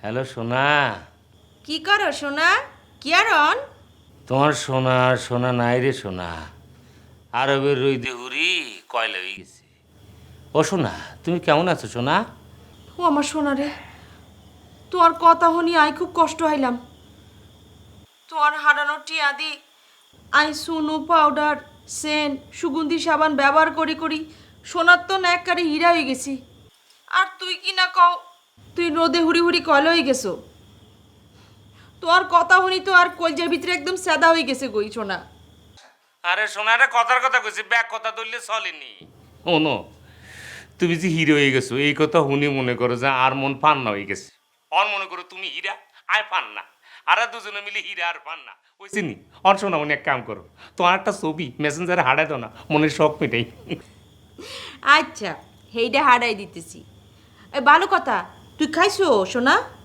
Hello সোনা। কি করো সোনা? কি আরন? তোমার সোনা আর সোনা নাই রে সোনা। আরবের রইদে হুরি কয়লা হয়ে গেছে। ও সোনা, তুমি কেমন আছো সোনা? ও আমার সোনা রে, তোমার কথা শুনি আই খুব কষ্ট হইলাম। তোমার হারানো টিয়া দি আই সুনু পাউডার, সেন্ট, সুগন্ধি সাবান ব্যবহার করি করি সোনার তো একবারে হীরা হয়ে গেছি। আর তুই কি না কও, তুই রোদে হুড়ি হুড়ি কয়লা হয়ে গেছো। তোমার কথা শুনি তো আর কলজের ভিতরে একদম সাদা হয়ে গেছে গই সোনা। আরে সোনা, রে কথার কথা কইছি, ব্যাগ কথা ধরলে চলেনি। নো, তুমি যে হিরো হয়ে গেছো এই কথা শুনি মনে করো যে আর মন পান্না হয়ে গেছে। অন মনে করো তুমি হীরা, আয় পান্না। আর দুজনে মিলে হীরা আর পান্না ওইছি নি। অন সোনা, মনে এক কাম করো, তোমার একটা ছবি মেসেঞ্জারে হারাই দাও না, মনের শখ মেটাই। আচ্ছা, হেইটা হারাই দিতেছি। ভালো কথা, তুই খাইছো সোনা?